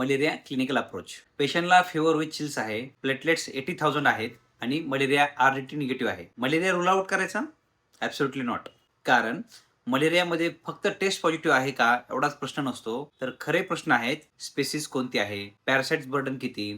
Malaria clinical approach. पेशंटला fever with chills आहे, platelets 80,000 आहेत आणि मलेरिया आरडीटी निगेटिव्ह आहे. मलेरिया रूल आउट करायचा? Absolutely not. कारण मलेरियामध्ये फक्त टेस्ट पॉझिटिव्ह आहे का एवढाच प्रश्न नसतो, तर खरे प्रश्न आहेत स्पेसिस कोणती आहे, पॅरासाइट्स बर्डन किती,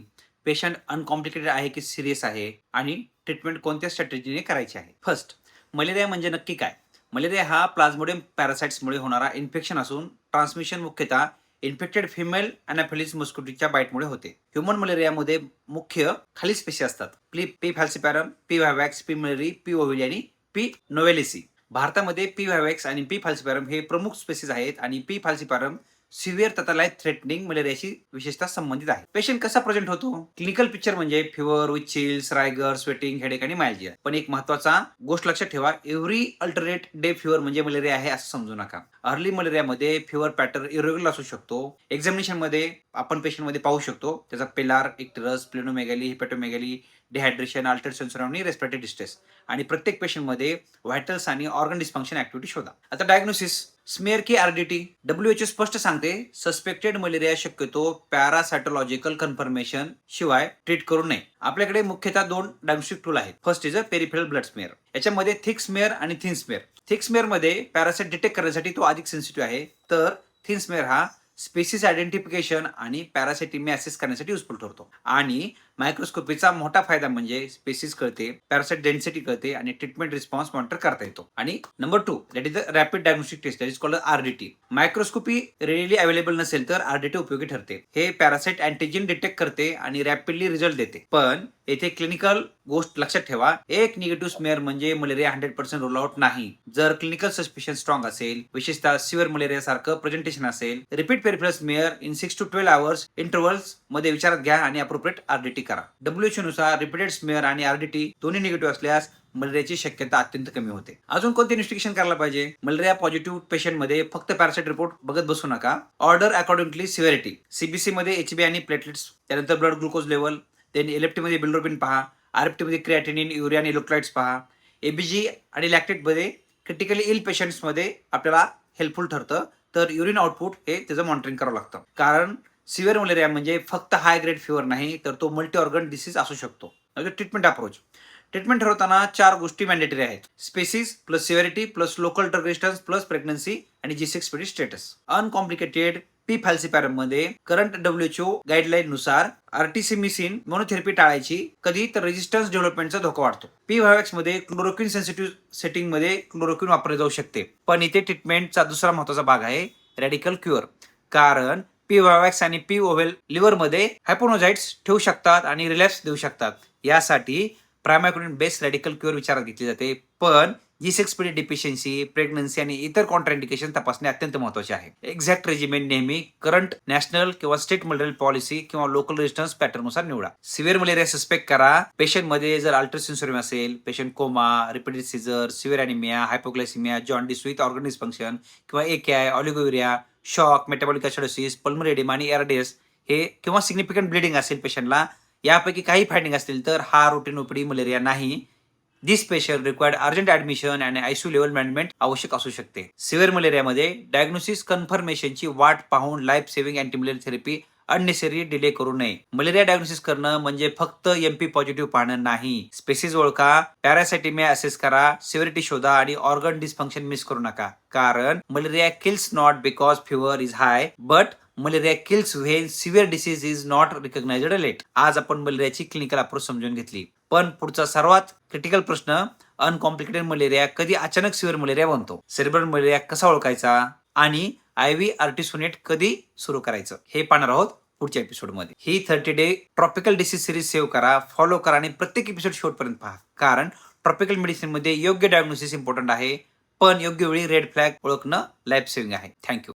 पेशंट अनकॉम्प्लिकेटेड आहे की सिरियस आहे आणि ट्रीटमेंट कोणत्या स्ट्रॅटेजीने करायची आहे. फर्स्ट, मलेरिया म्हणजे नक्की काय? मलेरिया हा प्लाझ्मोडियम पॅरासाइट्समुळे होणारा इन्फेक्शन असून ट्रान्समिशन मुख्यतः इन्फेक्टेड फिमेल अनाफिलीज मस्किटोच्या बाईटमुळे होते. ह्युमन मलेरियामध्ये मुख्य खाली स्पेसी असतात: P falciparum, P vivax, P malariae, P ovale आणि पी नोवेलिसी. भारतामध्ये पी व्हायवॅक्स आणि पी फॅल्सिपॅरम हे प्रमुख स्पेसीज आहेत आणि पी फॅल्सिपॅरम सिव्हिअर तथा लाईफ थ्रेटनिंग मलेरियाशी विशेषतः संबंधित आहे. पेशंट कसा प्रेझेंट होतो? क्लिनिकल पिक्चर म्हणजे fever with chills, rigor, sweating, headache आणि मायल्जिया. पण एक महत्वाचा गोष्ट लक्षात ठेवा, एव्हरी अल्टरनेट डे फिवर म्हणजे मलेरिया आहे असं समजू नका. अर्ली मलेरियामध्ये फिवर पॅटर्न इरेग्युलर असू शकतो. एक्झामिनेशन मध्ये आपण पेशंटमध्ये पाहू शकतो त्याचा pallor, icterus, splenomegaly, hepatomegaly, dehydration, altered sensorium आणि रेस्पिरेटरी डिस्ट्रेस. आणि प्रत्येक पेशंटमध्ये व्हायटल्स आणि ऑर्गन डिस्फंक्शन ऍक्टिव्हिटी शोधा. आता डायग्नोसिस, स्मेअर की आरडीटी. WHO स्पष्ट सांगते सस्पेक्टेड मलेरिया शक्यतो पॅरासायटोलॉजिकल कन्फर्मेशन शिवाय ट्रीट करू नये. आपल्याकडे मुख्यतः दोन डायग्नोस्टिक टूल आहेत. First is a peripheral blood smear. याच्यामध्ये थिक स्मेअर आणि थिन स्मेअर. थिक स्मेअर मध्ये पॅरासाइट डिटेक्ट करण्यासाठी तो अधिक सेन्सिटिव्ह आहे, तर थिन स्मेअर हा स्पेसिस आयडेंटिफिकेशन आणि पॅरासाइटिमिया असेस करण्यासाठी युजफुल ठरतो. आणि मायक्रोस्कोपीचा मोठा फायदा म्हणजे स्पेसिस कळते, पॅरासाइट डेन्सिटी कळते आणि ट्रीटमेंट रिस्पॉन्स मॉनिटर करता येतो. आणि number 2 that is the rapid diagnostic test, that is called RDT. Microscopy readily available नसेल तर आरडीटी उपयोगी ठरते. हे पॅरासाइट अँटीजन डिटेक्ट करते आणि रॅपिडली रिझल्ट देते. पण येथे क्लिनिकल गोष्ट लक्षात ठेवा, एक निगेटिव्ह स्मेअर म्हणजे मलेरिया 100% रोल आउट नाही. जर क्लिनिकल सस्पिशन स्ट्रॉंग असेल, विशेषतः सिव्हिअर मलेरिया सारखं प्रेझेंटेशन असेल, repeat peripheral smear in 6 to 12 hours intervals मध्ये विचारात घ्या आणि अप्रोप्रिएट आरडीटी करा. WHO नुसार रिपीटेड स्मेअर आणि आरडीटी दोन्ही निगेटिव्ह असल्यास मलेरियाची शक्यता अत्यंत कमी होते. अजून कोणते इन्व्हेस्टिगेशन करायला पाहिजे? मलेरिया पॉझिटिव्ह पेशंट मध्ये फक्त पॅरासाइट रिपोर्ट बघत बसू नका. Order accordingly severity. सीबीसी मध्ये एचबी आणि प्लेटलेट्स, त्यानंतर blood glucose level, then LFT मध्ये बिल्डोबिन पहा, आरएफटी मध्ये क्रिएटिनिन, युरिया आणि इलेक्ट्रोलाइट्स पहा. एबीजी आणि लॅक्टेट मध्ये क्रिटिकली इल पेशंट्स मध्ये आपल्याला हेल्पफुल ठरतं. तर युरिन आउटपुट हे त्याचं मॉनिटरिंग करावं लागतं. कारण सिव्हिअर मलेरिया म्हणजे फक्त हाय ग्रेड फिवर नाही, तर तो मल्टी ऑर्गन डिसीज असू शकतो. Treatment approach. ट्रीटमेंट ठरवताना 4 गोष्टी मॅन्डेटरी आहेत: species plus severity plus local drug resistance plus pregnancy आणि G6PD स्टेटस. अनकॉम्प्लिकेटेड पी फॅल्सिपॅरम मध्ये करंट WHO गाईडलाईन नुसार आर्टिसिमिसिन मोनोथेरपी टाळायची, कधी तर रेजिस्टन्स डेव्हलपमेंटचा धोका वाढतो. पी व्हायवॅक्स मध्ये क्लोरोक्विन सेन्सिटिव्ह सेटिंग मध्ये क्लोरोक्विन वापरले जाऊ शकते. पण इथे ट्रीटमेंटचा दुसरा महत्वाचा भाग आहे रॅडिकल क्युअर. कारण पी व्हायवॅक्स आणि पी ओव्हेल लिव्हर मध्ये हायपोनोजाइट्स ठेवू शकतात आणि रिलॅप्स देऊ शकतात. यासाठी प्रायमॅक्रोनिन बेस्ड रॅडिकल क्युअर विचारात घेतली जाते. पण G6PD डिफिशियन्सी, प्रेग्नन्सी आणि इतर कॉन्ट्राइंडिकेशन तपासणे अत्यंत महत्वाचे आहे. एक्झॅक्ट रेजिमेंट नेहमी करंट नॅशनल किंवा स्टेट मलेरियल पॉलिसी किंवा लोकल रेजिस्टन्स पॅटर्ननुसार निवडा. सिव्हिअर मलेरिया सस्पेक्ट करा. पेशंट मध्ये जर अल्ट्रासेन्सोरियम असेल, patient coma, repeated seizure, severe anaemia, hypoglycaemia, jaundice with organ dysfunction किंवा AKI, oliguria, shock, metabolic acidosis, pulmonary oedema आणि ARDS हे किंवा सिग्निफिकंट ब्लिडिंग असेल पेशंटला, यापैकी काही फाइंडिंग असतील तर हा रुटीन ओपीडी मलेरिया नाही. This patient required urgent admission आणि ICU लेवल मॅनेजमेंट आवश्यक असू शकते. सिव्हिअर मलेरियामध्ये डायग्नोसिस कन्फर्मेशनची वाट पाहून life saving antimalaria therapy unnecessary delay करू नये. मलेरिया डायग्नोसिस करणं म्हणजे फक्त MP पॉझिटिव्ह पाहणं नाही. स्पेसिस ओळखा, पॅरासाइटिमिया असेस करा, सिव्हिरिटी शोधा आणि ऑर्गन डिस्फंक्शन मिस करू नका. कारण malaria kills not because fever is high, but malaria kills when severe disease is not recognised late. आज आपण मलेरियाची क्लिनिकल अप्रोच समजून घेतली. पण पुढचा सर्वात क्रिटिकल प्रश्न, अनकॉम्प्लिकेटेड मलेरिया कधी अचानक सिव्हिअर मलेरिया बनतो, सेरेब्रल मलेरिया कसा ओळखायचा आणि IV आर्टिसोनेट कधी सुरू करायचं हे पाहणार आहोत पुढच्या एपिसोडमध्ये. ही 30 day tropical disease series save करा, फॉलो करा आणि प्रत्येक एपिसोड शेवटपर्यंत पहा. कारण ट्रॉपिकल मेडिसिन मध्ये योग्य डायग्नोसिस इम्पॉर्टंट आहे, पण योग्य वेळी रेड फ्लॅग ओळखणं लाईफ सेव्हिंग आहे. थँक्यू.